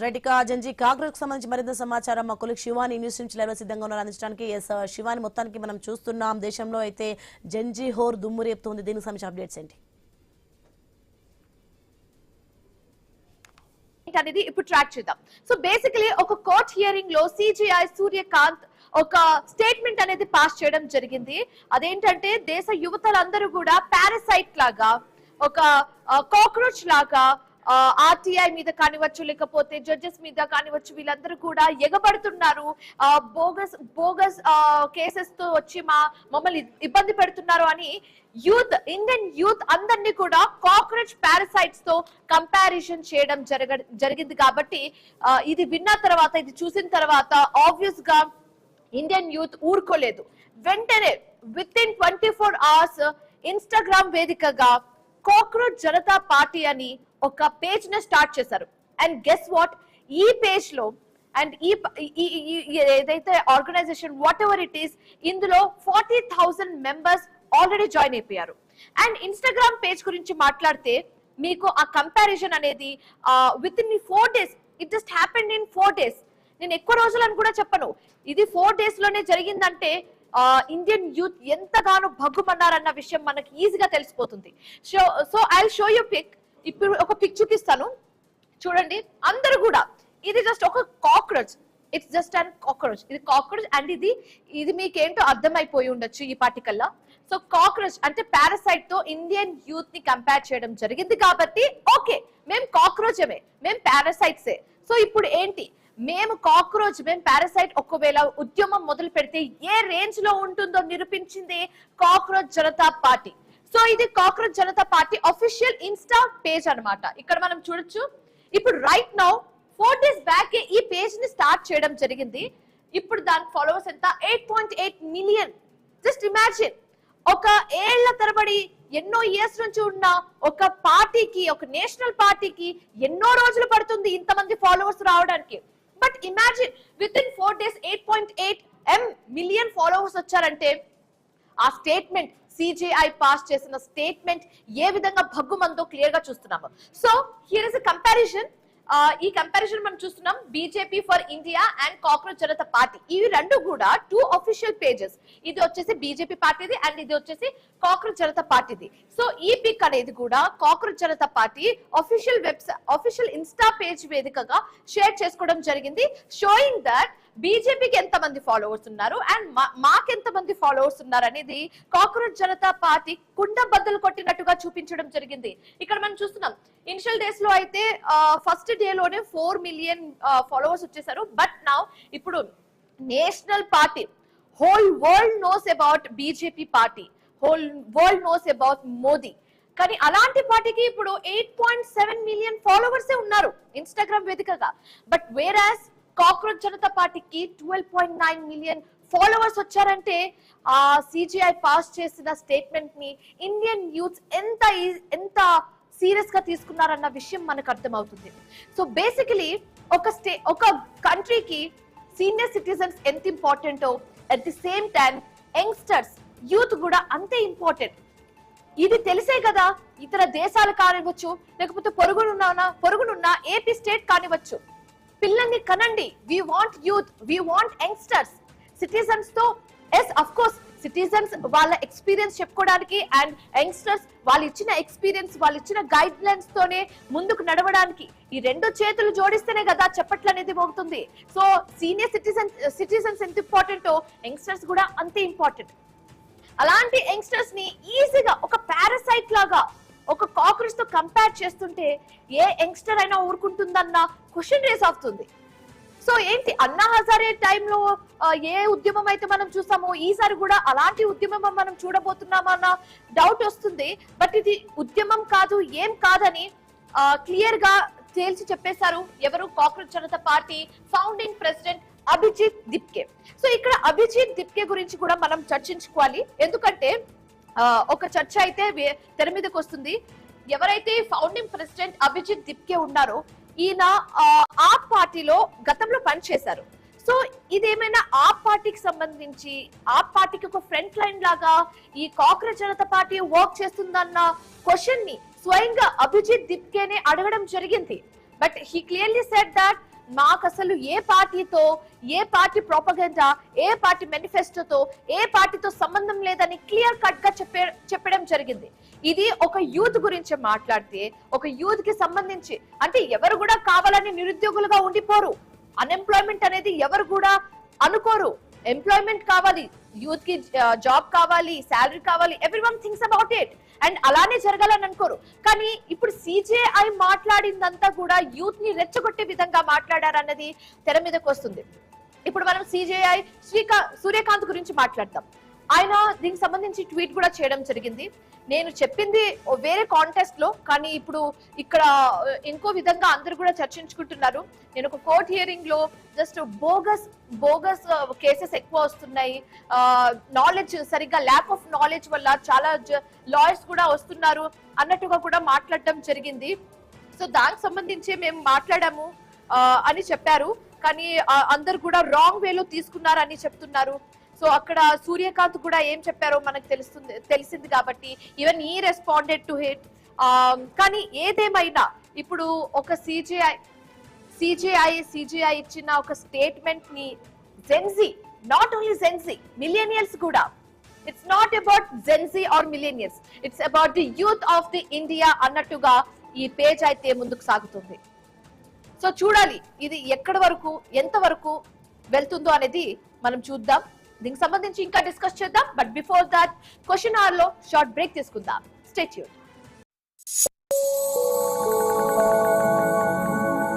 రెడ్డికా జంజీ కాంగ్రెస్ సంబంధించి మరింత సమాచారం మా కొలిక్ శివాని న్యూస్ నుంచి లైవ్ సిద్ధంగా ఉన్నారు అందించడానికి. శివాని, మొత్తానికి మనం చూస్తున్నాం దేశంలో అయితే జంజీ హోర్ దుమ్ము రేపుతుంది. దీనికి సంబంధించి అప్డేట్స్ ఏంటి అనేది ఇప్పుడు ట్రాక్ చేద్దాం. సో బేసికలీ ఒక కోర్ట్ హియరింగ్ లో సిజిఐ సూర్యకాంత్ ఒక స్టేట్మెంట్ అనేది పాస్ చేయడం జరిగింది. అదేంటంటే దేశ యువతలందరూ కూడా పారాసైట్ లాగా, ఒక కాక్రోచ్ లాగా ఆర్టీఐ మీద కానివచ్చు, లేకపోతే జడ్జెస్ మీద కానివచ్చు, వీళ్ళందరూ కూడా ఎగబడుతున్నారు. బోగస్ కేసెస్ తో వచ్చి మమ్మల్ని ఇబ్బంది పెడుతున్నారు అని ఇండియన్ యూత్ అందరినీ కూడా కాక్రోచ్ పారాసైట్స్ తో కంపారిజన్ చేయడం జరిగింది. కాబట్టి ఇది విన్న తర్వాత, ఇది చూసిన తర్వాత ఆబ్వియస్ గా ఇండియన్ యూత్ ఊరుకోలేదు. వెంటనే విత్ ఇన్ 24 hours ఇన్స్టాగ్రామ్ వేదికగా కాక్రోచ్ జనతా పార్టీ అని ఒక పేజ్ ని స్టార్ట్ చేశారు. అండ్ గెస్ వాట్, ఈ పేజ్ లో అండ్ ఏదైతే organisation whatever it is, ఇందులో 40,000 మెంబర్స్ ఆల్రెడీ జాయిన్ అయిపోయారు. అండ్ ఇన్స్టాగ్రామ్ పేజ్ గురించి మాట్లాడితే మీకు ఆ కంపారిజన్ అనేది within 4 days, it just happened in 4 days. నేను ఎక్కువ రోజులని కూడా చెప్పను, ఇది 4 days లోనే జరిగిందంటే ఇండియన్ యూత్ ఎంతగానో భగ్గుమన్నారన్న విషయం మనకి ఈజీగా తెలిసిపోతుంది. So I show you pic. ఇప్పుడు ఒక పిక్ చూపిస్తాను చూడండి. అందరూ కూడా ఇది జస్ట్ ఒక cockroach, it's just and cockroach, ఇది కాక్రోచ్. అండ్ ఇది మీకేంటో అర్థమైపోయి ఉండొచ్చు ఈ పార్టికల్లా. సో కాక్రోచ్ అంటే పారాసైట్ తో ఇండియన్ యూత్ ని కంపేర్ చేయడం జరిగింది. కాబట్టి ఓకే, మేము కాక్రోచమే, మేము పారాసైట్సే. సో ఇప్పుడు ఏంటి, మేము కాక్రోచ్, మేము పారాసైట్, ఒకవేళ ఉద్యమం మొదలు పెడితే ఏ రేంజ్ లో ఉంటుందో నిరూపించింది కాక్రోచ్ జనతా పార్టీ. సో ఇది cockroach Janata party official Insta page అన్నమాట. ఇక్కడ మనం చూడొచ్చు. ఇప్పుడు రైట్ నౌ 4 days బ్యాక్ ఈ పేజ్ ని స్టార్ట్ చేయడం జరిగింది. ఇప్పుడు దాని ఫాలోవర్స్ ఎంత, 8.8 million. జస్ట్ ఇమాజిన్, ఒక ఏళ్ల తరబడి ఎన్నో ఇయర్స్ నుంచి ఉన్న ఒక పార్టీకి, ఒక నేషనల్ పార్టీకి ఎన్నో రోజులు పడుతుంది ఇంతమంది ఫాలోవర్స్ రావడానికి. But imagine with in 4 days 8.8 million followers వచ్చారంటే ఆ స్టేట్మెంట్, సిజిఐ పాస్ చేసిన స్టేట్మెంట్ ఏ విధంగా భగ్గుమందో క్లియర్ గా చూస్తున్నాము. So here is a comparison. ఈ కంపారిజన్ మనం చూస్తున్నాం, BJP for India and cockroach Janata party. ఇవి రెండు కూడా 2 official పేజెస్. ఇది వచ్చేసి బీజేపీ పార్టీది అండ్ ఇది వచ్చేసి కాక్రోచ్ జనతా పార్టీది. సో ఈ పిక్ అనేది కూడా cockroach Janata party official Insta page వేదికగా షేర్ చేసుకోవడం జరిగింది, షోయింగ్ దట్ బీజేపీకి ఎంతమంది ఫాలోవర్స్ ఉన్నారు అండ్ మాకెంతమంది ఫాలోవర్స్ ఉన్నారు అనేది కాక్రోచ్ జనతా పార్టీ కుండ బద్దలు కొట్టినట్టుగా చూపించడం జరిగింది. ఇక్కడ మనం చూస్తున్నాం, ఇనిషియల్ డేస్ లో అయితే ఫస్ట్ డే లోనే 4 million ఫాలోవర్స్ వచ్చేసారు. బట్ నౌ ఇప్పుడు national party, whole world knows about BJP party, whole world knows about Modi. కానీ అలాంటి పార్టీకి ఇప్పుడు 8.7 million ఫాలోవర్స్ ఉన్నారు ఇన్స్టాగ్రామ్ వేదికగా. బట్ వేరాస్ కాక్రోచ్ జనతా పార్టీకి 12.9 million ఫాలోవర్స్ వచ్చారంటే ఆ సిజిఐ పాస్ చేసిన స్టేట్మెంట్ ని ఇండియన్ యూత్ ఎంత సీరియస్ గా తీసుకున్నారన్న విషయం మనకు అర్థమవుతుంది. సో బేసికలీ ఒక కంట్రీకి సీనియర్ సిటిజన్స్ ఎంత ఇంపార్టెంటో, at the same time youngsters, youth కూడా అంతే ఇంపార్టెంట్. ఇది తెలిసే కదా ఇతర దేశాలు కానివచ్చు, లేకపోతే పొరుగునున్న ఏపీ స్టేట్ కానివచ్చు, పిల్లల్ని కనండి. We want youth, we want youngsters. Citizens తో ఎస్ అఫ్ కోర్స్ సిటిజన్స్ వాళ్ళ ఎక్స్పీరియన్స్ చెప్పుకోవడానికి అండ్ యంగ్స్టర్స్ వాళ్ళు ఇచ్చిన ఎక్స్పీరియన్స్, వాళ్ళు ఇచ్చిన గైడ్ లైన్స్ తోనే ముందుకు నడవడానికి ఈ 2 చేతులు జోడిస్తేనే కదా చెప్పట్లు అనేది మోగుతుంది. సో సీనియర్ సిటిజన్స్ ఎంత ఇంపార్టెంటో యంగ్స్టర్స్ కూడా అంతే ఇంపార్టెంట్. అలాంటి యంగ్స్టర్స్ ని ఈజీగా ఒక పారాసైట్ లాగా, ఒక కాక్రోచ్ తో కంపేర్ చేస్తుంటే ఏ యంగ్స్టర్ అయినా ఊరుకుంటుందన్న క్వశ్చన్ రేస్ అవుతుంది. సో ఏంటి, అన్నా హజారే టైంలో ఏ ఉద్యమం అయితే మనం చూసామో ఈసారి కూడా అలాంటి ఉద్యమం మనం చూడబోతున్నామన్న డౌట్ వస్తుంది. బట్ ఇది ఉద్యమం కాదు, ఏం కాదని క్లియర్ గా తేల్చి చెప్పేశారు ఎవరు, cockroach Janata party founding president Abhijit Dipke. So ఇక్కడ అభిజిత్ దిప్కే గురించి కూడా మనం చర్చించుకోవాలి. ఎందుకంటే ఒక చర్చ అయితే తెర మీదకి వస్తుంది. ఎవరైతే ఫౌండింగ్ ప్రెసిడెంట్ అభిజిత్ దిప్కే ఉన్నారో ఈయన ఆప్ పార్టీలో గతంలో పనిచేశారు. సో ఇదేమైనా ఆప్ పార్టీకి సంబంధించి, ఆప్ పార్టీకి ఒక ఫ్రంట్ లైన్ లాగా ఈ కాక్రోచ్ జనతా పార్టీ వర్క్ చేస్తుందన్న క్వశ్చన్ ని స్వయంగా అభిజిత్ దిప్కేనే అడగడం జరిగింది. But he clearly said that మాకు అసలు ఏ పార్టీ ప్రొపగండా, ఏ పార్టీ మేనిఫెస్టోతో, ఏ పార్టీతో సంబంధం లేదని క్లియర్ కట్ గా చెప్పడం జరిగింది. ఇది ఒక యూత్ గురించి మాట్లాడితే, ఒక యూత్ కి సంబంధించి, అంటే ఎవరు కూడా కావాలని నిరుద్యోగులుగా ఉండిపోరు. అన్ఎంప్లాయ్మెంట్ అనేది ఎవరు కూడా అనుకోరు. ఎంప్లాయ్మెంట్ కావాలి, యూత్ కి జాబ్ కావాలి, శాలరీ కావాలి, everyone thinks about it. And అలానే జరగాలని అనుకోరు. కానీ ఇప్పుడు సిజేఐ మాట్లాడిందంతా కూడా యూత్ ని రెచ్చగొట్టే విధంగా మాట్లాడారన్నది తెర మీదకి వస్తుంది. ఇప్పుడు మనం సిజేఐ సూర్యకాంత్ గురించి మాట్లాడతాం. ఆయన దీనికి సంబంధించి ట్వీట్ కూడా చేయడం జరిగింది. నేను చెప్పింది వేరే కాంటెస్ట్ లో, కానీ ఇప్పుడు ఇక్కడ ఇంకో విధంగా అందరు కూడా చర్చించుకుంటున్నారు. నేను ఒక కోర్ట్ హియరింగ్ లో జస్ట్ బోగస్ కేసెస్ ఎక్కువ వస్తున్నాయి, నాలెడ్జ్ సరిగ్గా ల్యాక్ ఆఫ్ నాలెడ్జ్ వల్ల చాలా లాయర్స్ కూడా వస్తున్నారు అన్నట్టుగా కూడా మాట్లాడడం జరిగింది. సో దానికి సంబంధించి మేము మాట్లాడాము అని చెప్పారు. కానీ అందరు కూడా రాంగ్ వేలో తీసుకున్నారని చెప్తున్నారు. సో అక్కడ సూర్యకాంత్ కూడా ఏం చెప్పారో మనకు తెలిసింది కాబట్టి ఈవెన్ ఈ రెస్పాండెడ్ టు హిట్. కానీ ఏదేమైనా ఇప్పుడు ఒక సిజేఐ ఇచ్చిన ఒక స్టేట్మెంట్ ని Gen Z, not only Gen Z, millennials కూడా, it's not about Gen Z or millennials, it's about the youth of the India అన్నట్టుగా ఈ పేజ్ అయితే ముందుకు సాగుతుంది. సో చూడాలి ఇది ఎక్కడి వరకు, ఎంత వరకు వెళ్తుందో అనేది మనం చూద్దాం. దీనికి సంబంధించి ఇంకా డిస్కస్ చేద్దాం. But before that question hour లో షార్ట్ బ్రేక్ తీసుకుందాం. Stay tuned.